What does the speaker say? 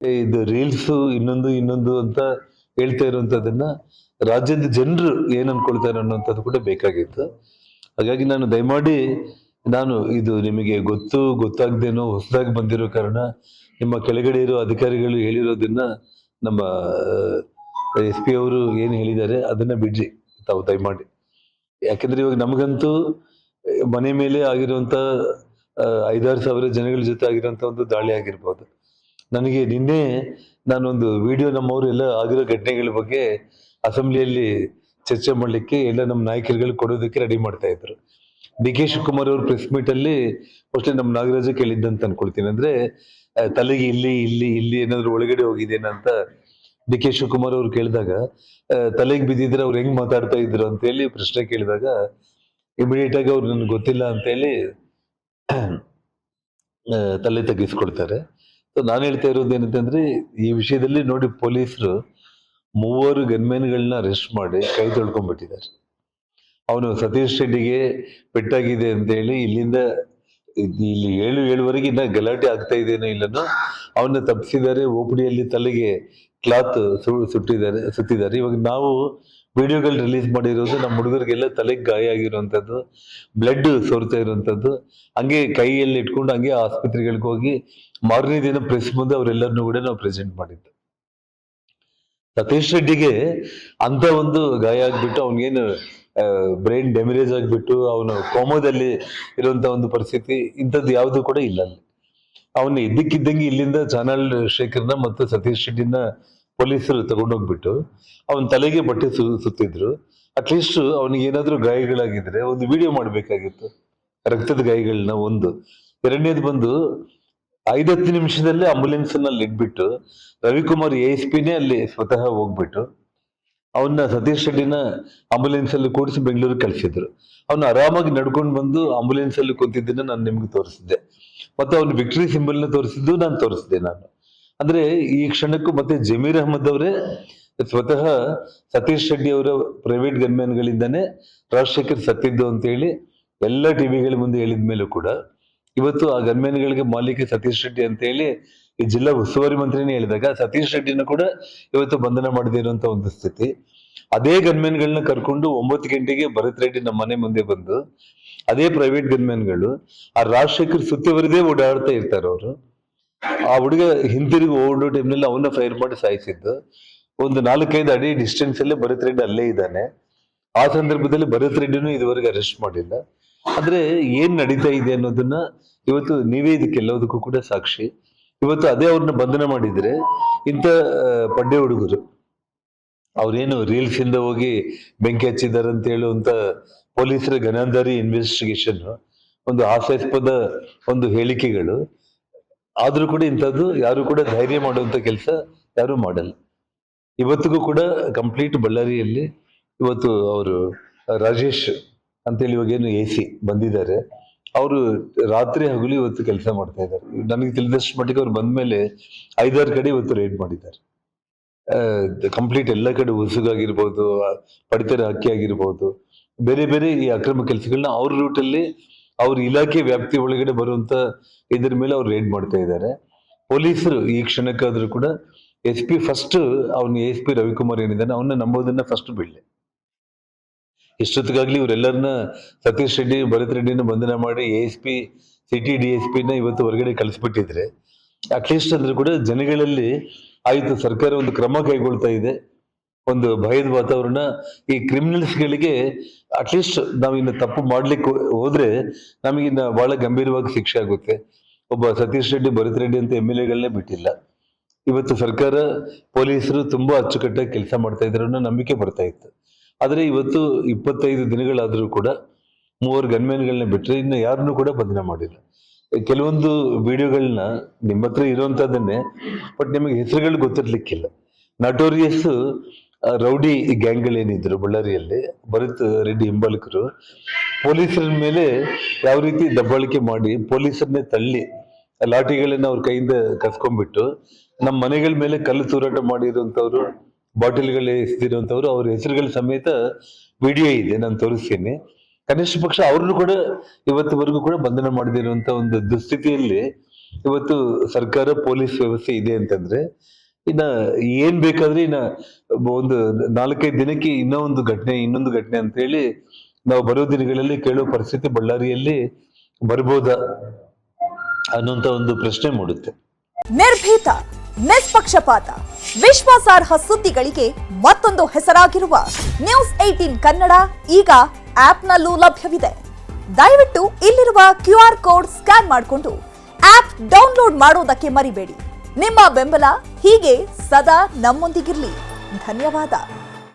ಇದು ರೀಲ್ಸ್ ಇನ್ನೊಂದು ಅಂತ ಹೇಳ್ತಾ ಇರುವಂತದನ್ನ ರಾಜ್ಯದ ಜನರು ಏನ್ ಅನ್ಕೊಳ್ತಾರೆ ಅನ್ನೋಂಥದ್ದು ಕೂಡ ಬೇಕಾಗಿತ್ತು. ಹಾಗಾಗಿ ನಾನು ದಯಮಾಡಿ ಇದು ನಿಮಗೆ ಗೊತ್ತಾಗ್ದೇನೋ ಹೊಸದಾಗಿ ಬಂದಿರೋ ಕಾರಣ ನಿಮ್ಮ ಕೆಳಗಡೆ ಇರೋ ಅಧಿಕಾರಿಗಳು ಹೇಳಿರೋದನ್ನ ನಮ್ಮ SP ಅವರು ಏನ್ ಹೇಳಿದ್ದಾರೆ ಅದನ್ನ ಬಿಡ್ರಿ ತಾವು ದಯಮಾಡಿ. ಯಾಕಂದ್ರೆ ಇವಾಗ ನಮಗಂತೂ ಮನೆ ಮೇಲೆ ಆಗಿರುವಂತ 5,000-6,000 ಜನಗಳ ಜೊತೆ ಆಗಿರುವಂತ ಒಂದು ದಾಳಿ ಆಗಿರ್ಬೋದು. ನನಗೆ ನಿನ್ನೆ ನಾನೊಂದು ವಿಡಿಯೋ ನಮ್ಮವರು ಎಲ್ಲ ಆಗಿರೋ ಘಟನೆಗಳ ಬಗ್ಗೆ ಅಸೆಂಬ್ಲಿಯಲ್ಲಿ ಚರ್ಚೆ ಮಾಡ್ಲಿಕ್ಕೆ ಎಲ್ಲ ನಮ್ಮ ನಾಯಕರುಗಳು ಕೊಡೋದಕ್ಕೆ ರೆಡಿ ಮಾಡ್ತಾ ಇದ್ರು. DK ಶಿವಕುಮಾರ್ ಅವ್ರ ಪ್ರೆಸ್ ಮೀಟ್ ಅಲ್ಲಿ ಮೋಸ್ಟ್ಲಿ ನಮ್ಮ ನಾಗರಾಜ ಕೇಳಿದ್ದಂತ ಅನ್ಕೊಳ್ತೀನಿ. ಅಂದ್ರೆ ತಲೆಗೆ ಇಲ್ಲಿ ಏನಾದ್ರು ಒಳಗಡೆ ಹೋಗಿದೇನಂತ DK ಶಿವಕುಮಾರ್ ಅವ್ರು ಕೇಳಿದಾಗ, ತಲೆಗೆ ಬಿದ್ದಿದ್ರೆ ಅವ್ರು ಹೆಂಗ್ ಮಾತಾಡ್ತಾ ಇದ್ರು ಅಂತ ಹೇಳಿ ಪ್ರಶ್ನೆ ಕೇಳಿದಾಗ ಇಮಿಡಿಯೇಟ್ ಆಗಿ ಅವ್ರು ನನ್ಗೆ ಗೊತ್ತಿಲ್ಲ ಅಂತ ಹೇಳಿ ತಲೆ ತಗ್ಗಿಸ್ಕೊಳ್ತಾರೆ. ನಾನು ಹೇಳ್ತಾ ಇರೋದು ಏನಂತಂದ್ರೆ, ಈ ವಿಷಯದಲ್ಲಿ ನೋಡಿ ಪೊಲೀಸರು 3 ಗನ್ಮೆನ್ಗಳನ್ನ ಅರೆಸ್ಟ್ ಮಾಡಿ ಕೈ ತೊಳ್ಕೊಂಡ್ಬಿಟ್ಟಿದ್ದಾರೆ. ಅವನು ಸತೀಶ್ ರೆಡ್ಡಿಗೆ ಪೆಟ್ಟಾಗಿದೆ ಅಂತ ಹೇಳಿ ಇಲ್ಲಿ 7-7:30 ಇನ್ನ ಗಲಾಟೆ ಆಗ್ತಾ ಇದೆನೋ ಇಲ್ಲನೋ ಅವನ್ನ ತಪ್ಪಿಸಿದ್ದಾರೆ. ಓಪಡಿಯಲ್ಲಿ ತಲೆಗೆ ಕ್ಲಾತ್ ಸುತ್ತಿದ್ದಾರೆ. ಇವಾಗ ನಾವು ವಿಡಿಯೋಗಳು ರಿಲೀಸ್ ಮಾಡಿರೋದು ನಮ್ಮ ಹುಡುಗರಿಗೆಲ್ಲ ತಲೆಗೆ ಗಾಯ ಆಗಿರುವಂತದ್ದು, ಬ್ಲಡ್ ಸೋರ್ತಾ ಇರುವಂತದ್ದು, ಹಂಗೆ ಕೈಯಲ್ಲಿ ಇಟ್ಕೊಂಡು ಹಂಗೆ ಆಸ್ಪತ್ರೆಗಳಿಗೆ ಹೋಗಿ ಮಾರನೇ ದಿನ ಪ್ರೆಸ್ ಮುಂದೆ ಅವರೆಲ್ಲರನ್ನೂ ಕೂಡ ನಾವು ಪ್ರೆಸೆಂಟ್ ಮಾಡಿದ್ದು. ಸತೀಶ್ ರೆಡ್ಡಿಗೆ ಅಂತ ಒಂದು ಗಾಯ ಆಗ್ಬಿಟ್ಟು ಅವನಿಗೇನು ಬ್ರೈನ್ ಡ್ಯಾಮೇಜ್ ಆಗ್ಬಿಟ್ಟು ಅವನು ಕೋಮಾದಲ್ಲಿ ಇರುವಂತ ಒಂದು ಪರಿಸ್ಥಿತಿ ಇಂಥದ್ದು ಯಾವುದು ಕೂಡ ಇಲ್ಲ ಅಲ್ಲಿ. ಅವನ್ನ ಇದ್ದಕ್ಕಿದ್ದಂಗೆ ಇಲ್ಲಿಂದ ಚಾನಲ್ ಶೇಖರ್ನ ಮತ್ತು ಸತೀಶ್ ರೆಡ್ಡಿನ ಪೊಲೀಸರು ತಗೊಂಡೋಗ್ಬಿಟ್ಟು ಅವನ ತಲೆಗೆ ಬಟ್ಟೆ ಸುತ್ತಿದ್ರು. ಅಟ್ಲೀಸ್ಟ್ ಅವನಿಗೆ ಏನಾದ್ರು ಗಾಯಗಳಾಗಿದ್ರೆ ಒಂದು ವಿಡಿಯೋ ಮಾಡ್ಬೇಕಾಗಿತ್ತು, ರಕ್ತದ ಗಾಯಗಳನ್ನ. ಒಂದು ಎರಡನೇದು ಬಂದು 5-10 ನಿಮಿಷದಲ್ಲೇ ಆಂಬುಲೆನ್ಸ್ ನಲ್ಲಿ ಇಟ್ಬಿಟ್ಟು ರವಿಕುಮಾರ್ ASPನೇ ಅಲ್ಲಿ ಸ್ವತಃ ಹೋಗ್ಬಿಟ್ಟು ಅವನ್ನ ಸತೀಶ್ ರೆಡ್ಡಿನ ಆಂಬುಲೆನ್ಸ್ ಅಲ್ಲಿ ಕೂಡಿಸಿ ಬೆಂಗಳೂರಿಗೆ ಕಳಿಸಿದ್ರು. ಅವನು ಆರಾಮಾಗಿ ನಡ್ಕೊಂಡು ಬಂದು ಆಂಬುಲೆನ್ಸ್ ಅಲ್ಲಿ ಕೂತಿದ್ದನ್ನ ನಾನು ನಿಮ್ಗೆ ತೋರಿಸಿದ್ದೆ. ಮತ್ತೆ ಅವನು ವಿಕ್ಟರಿ ಸಿಂಬಲ್ ನ ತೋರಿಸಿದ್ದು ನಾನು ತೋರಿಸಿದೆ. ಅಂದ್ರೆ ಈ ಕ್ಷಣಕ್ಕೂ ಮತ್ತೆ ಜಮೀರ್ ಅಹಮದ್ ಅವರೇ ಸ್ವತಃ ಸತೀಶ್ ರೆಡ್ಡಿ ಅವರ ಪ್ರೈವೇಟ್ ಗನ್ಮ್ಯಾನ್ ಗಳಿಂದಾನೇ ರಾಜಶೇಖರ್ ಸತ್ತಿದ್ದು ಅಂತ ಹೇಳಿ ಎಲ್ಲ ಟಿವಿಗಳ ಮುಂದೆ ಹೇಳಿದ ಮೇಲೂ ಕೂಡ ಇವತ್ತು ಆ ಗನ್ಮ್ಯಾನ್ ಗಳಿಗೆ ಮಾಲೀಕ ಸತೀಶ್ ರೆಡ್ಡಿ ಅಂತ ಹೇಳಿ ಈ ಜಿಲ್ಲಾ ಉಸ್ತುವಾರಿ ಮಂತ್ರಿನೇ ಹೇಳಿದಾಗ ಸತೀಶ್ ರೆಡ್ಡಿನ ಕೂಡ ಇವತ್ತು ಬಂಧನ ಮಾಡದೇ ಇರುವಂತ ಒಂದು ಸ್ಥಿತಿ. ಅದೇ ಗನ್ಮ್ಯಾನ್ ಗಳನ್ನ ಕರ್ಕೊಂಡು 9 ಗಂಟೆಗೆ ಭರತ್ ರೆಡ್ಡಿ ನಮ್ಮ ಮನೆ ಮುಂದೆ ಬಂದು ಅದೇ ಪ್ರೈವೇಟ್ ಗನ್ಮ್ಯಾನ್ ಗಳು ಆ ರಾಜಶೇಖರ್ ಸುತ್ತಿವರದೇ ಓಡಾಡ್ತಾ ಇರ್ತಾರೆ. ಅವರು ಆ ಹುಡುಗ ಹಿಂತಿರುಗಿ ಓಡೋ ಟೈಮ್ನಲ್ಲಿ ಅವನ್ನ ಫೈರ್ ಮಾಡಿ ಸಾಯಿಸಿದ್ದು. ಒಂದು 4-5 ಅಡಿ ಡಿಸ್ಟೆನ್ಸ್ ಅಲ್ಲೇ ಭರತ್ ರೆಡ್ಡಿ ಅಲ್ಲೇ ಇದ್ದಾನೆ. ಆ ಸಂದರ್ಭದಲ್ಲಿ ಭರತ್ ರೆಡ್ಡಿನೂ ಇದುವರೆಗೆ ಅರೆಸ್ಟ್ ಮಾಡಿಲ್ಲ. ಅಂದ್ರೆ ಏನ್ ನಡೀತಾ ಇದೆ ಅನ್ನೋದನ್ನ ಇವತ್ತು ನೀವೇ ಇದಕ್ಕೆಲ್ಲದಕ್ಕೂ ಕೂಡ ಸಾಕ್ಷಿ. ಇವತ್ತು ಅದೇ ಅವ್ರನ್ನ ಬಂಧನ ಮಾಡಿದ್ರೆ ಇಂಥ ಪಡ್ಡೆ ಹುಡುಗರು ಅವ್ರೇನು ರೀಲ್ಸ್ ಇಂದ ಹೋಗಿ ಬೆಂಕಿ ಹಚ್ಚಿದ್ದಾರೆ ಅಂತ ಹೇಳುವಂತ ಪೊಲೀಸರ ಗನಾಂಧಾರಿ ಇನ್ವೆಸ್ಟಿಗೇಷನ್, ಒಂದು ಹಾಸ್ಯಾಸ್ಪದ ಒಂದು ಹೇಳಿಕೆಗಳು ಆದ್ರೂ ಕೂಡ ಇಂಥದ್ದು ಯಾರು ಕೂಡ ಧೈರ್ಯ ಮಾಡುವಂತ ಕೆಲಸ ಯಾರು ಮಾಡಲ್ಲ. ಇವತ್ತಿಗೂ ಕೂಡ ಕಂಪ್ಲೀಟ್ ಬಳ್ಳಾರಿಯಲ್ಲಿ ಇವತ್ತು ಅವರು ರಾಜೇಶ್ ಅಂತೇಳಿ ಇವಾಗ ಏನು AC ಬಂದಿದ್ದಾರೆ, ಅವರು ರಾತ್ರಿ ಹಗಲು ಇವತ್ತು ಕೆಲಸ ಮಾಡ್ತಾ ಇದ್ದಾರೆ. ನನಗೆ ತಿಳಿದಷ್ಟು ಮಟ್ಟಿಗೆ ಅವ್ರು ಬಂದ್ಮೇಲೆ 5-6 ಕಡೆ ಇವತ್ತು ರೇಡ್ ಮಾಡಿದ್ದಾರೆ. ಕಂಪ್ಲೀಟ್ ಎಲ್ಲ ಕಡೆ ಉಸುಗಾಗಿರ್ಬೋದು, ಪಡಿತರ ಅಕ್ಕಿ ಆಗಿರ್ಬೋದು, ಬೇರೆ ಬೇರೆ ಈ ಅಕ್ರಮ ಕೆಲಸಗಳನ್ನ ಅವ್ರ ರೂಟಲ್ಲಿ ಅವ್ರ ಇಲಾಖೆ ವ್ಯಾಪ್ತಿ ಒಳಗಡೆ ಬರುವಂತ ಇದ್ರ ಮೇಲೆ ಅವ್ರು ರೇಡ್ ಮಾಡ್ತಾ ಇದ್ದಾರೆ. ಪೊಲೀಸರು ಈ ಕ್ಷಣಕ್ಕಾದ್ರೂ ಕೂಡ SP ಫಸ್ಟ್ ಅವನು ASP ರವಿಕುಮಾರ್ ಏನಿದ್ದಾನೆ ಅವನ್ನ ನಂಬೋದನ್ನ ಫಸ್ಟ್ ಬಿಡ್ಲಿ. ಇಷ್ಟೊತ್ತಿಗಾಗ್ಲಿ ಇವರೆಲ್ಲರನ್ನ ಸತೀಶ್ ರೆಡ್ಡಿ ಭರತ್ ರೆಡ್ಡಿನ ಬಂಧನ ಮಾಡಿ ASP ಸಿಟಿ DSPನ ಇವತ್ತು ಹೊರಗಡೆ ಕಳಿಸ್ಬಿಟ್ಟಿದ್ರೆ ಅಟ್ಲೀಸ್ಟ್ ಅಂದ್ರೆ ಕೂಡ ಜನಗಳಲ್ಲಿ ಆಯ್ತು ಸರ್ಕಾರ ಒಂದು ಕ್ರಮ ಕೈಗೊಳ್ತಾ ಇದೆ, ಒಂದು ಭಯದ ವಾತಾವರಣ. ಈ ಕ್ರಿಮಿನಲ್ಸ್ ಗಳಿಗೆ ಅಟ್ಲೀಸ್ಟ್ ನಾವಿನ್ನ ತಪ್ಪು ಮಾಡ್ಲಿಕ್ಕೆ ಹೋದ್ರೆ ನಮಗಿನ್ನ ಬಹಳ ಗಂಭೀರವಾಗಿ ಶಿಕ್ಷೆ ಆಗುತ್ತೆ. ಒಬ್ಬ ಸತೀಶ್ ರೆಡ್ಡಿ ಭರತ್ ರೆಡ್ಡಿ ಅಂತ MLAಗಳನ್ನೇ ಬಿಟ್ಟಿಲ್ಲ. ಇವತ್ತು ಸರ್ಕಾರ ಪೊಲೀಸರು ತುಂಬಾ ಅಚ್ಚುಕಟ್ಟಾಗಿ ಕೆಲಸ ಮಾಡ್ತಾ ಇದ್ರು ಅನ್ನೋ ನಂಬಿಕೆ ಬರ್ತಾ ಇತ್ತು. ಆದ್ರೆ ಇವತ್ತು 25 ದಿನಗಳಾದ್ರೂ ಕೂಡ 3 ಗನ್ಮ್ಯಾನ್ಗಳನ್ನ ಬಿಟ್ರೆ ಇನ್ನು ಯಾರನ್ನೂ ಕೂಡ ಬಂಧನ ಮಾಡಿಲ್ಲ. ಕೆಲವೊಂದು ವಿಡಿಯೋಗಳನ್ನ ನಿಮ್ಮ ಹತ್ರ ಇರುವಂತದನ್ನೇ, ಬಟ್ ನಿಮಗೆ ಹೆಸರುಗಳು ಗೊತ್ತಿರ್ಲಿಕ್ಕಿಲ್ಲ. ನಟೋರಿಯಸ್ ರೌಡಿ ಗ್ಯಾಂಗ್ಗಳೇನಿದ್ರು ಬಳ್ಳಾರಿಯಲ್ಲಿ ಭರತ್ ರೆಡ್ಡಿ ಹಿಂಬಾಲಕರು ಪೊಲೀಸರ ಮೇಲೆ ಯಾವ ರೀತಿ ದಬ್ಬಾಳಿಕೆ ಮಾಡಿ ಪೊಲೀಸರನ್ನೇ ತಳ್ಳಿ ಲಾಠಿಗಳನ್ನ ಅವ್ರ ಕೈಯಿಂದ ಕಸ್ಕೊಂಡ್ಬಿಟ್ಟು ನಮ್ಮ ಮನೆಗಳ ಮೇಲೆ ಕಲ್ಲು ತೂರಾಟ ಮಾಡಿರುವಂತವ್ರು, ಬಾಟಲ್ಗಳು ಎಸೆದಿರುವಂತವ್ರು, ಅವ್ರ ಹೆಸರುಗಳ ಸಮೇತ ವಿಡಿಯೋ ಇದೆ, ನಾನು ತೋರಿಸ್ತೀನಿ. ಕನಿಷ್ಠ ಪಕ್ಷ ಅವ್ರನ್ನು ಕೂಡ ಇವತ್ತುವರೆಗೂ ಕೂಡ ಬಂಧನ ಮಾಡದಿರುವಂತ ಒಂದು ದುಸ್ಥಿತಿಯಲ್ಲಿ ಇವತ್ತು ಸರ್ಕಾರ ಪೊಲೀಸ್ ವ್ಯವಸ್ಥೆ ಇದೆ ಅಂತಂದ್ರೆ ಇನ್ನ ಏನ್ ಬೇಕಾದ್ರೆ ಇನ್ನ ಒಂದು 4-5 ದಿನಕ್ಕೆ ಇನ್ನೊಂದು ಘಟನೆ ಅಂತ ಹೇಳಿ ನಾವು ಬರೋ ದಿನಗಳಲ್ಲಿ ಕೇಳೋ ಪರಿಸ್ಥಿತಿ ಬಳ್ಳಾರಿಯಲ್ಲಿ ಬರ್ಬೋದಾ ಅನ್ನುವಂತ ಒಂದು ಪ್ರಶ್ನೆ ಮೂಡುತ್ತೆ. ನಿರ್ಭೀತ, ನಿಷ್ಪಕ್ಷಪಾತ, ವಿಶ್ವಾಸಾರ್ಹ ಸುದ್ದಿಗಳಿಗೆ ಮತ್ತೊಂದು ಹೆಸರಾಗಿರುವ ನ್ಯೂಸ್ 18 ಕನ್ನಡ ಈಗ ಆಪ್ನಲ್ಲೂ ಲಭ್ಯವಿದೆ. ದಯವಿಟ್ಟು ಇಲ್ಲಿರುವ QR ಕೋಡ್ ಸ್ಕ್ಯಾನ್ ಮಾಡಿಕೊಂಡು ಆಪ್ ಡೌನ್ಲೋಡ್ ಮಾಡೋದಕ್ಕೆ ಮರಿಬೇಡಿ. ನಿಮ್ಮ ಬೆಂಬಲ ಹೀಗೆ ಸದಾ ನಮ್ಮೊಂದಿಗಿರಲಿ. ಧನ್ಯವಾದ.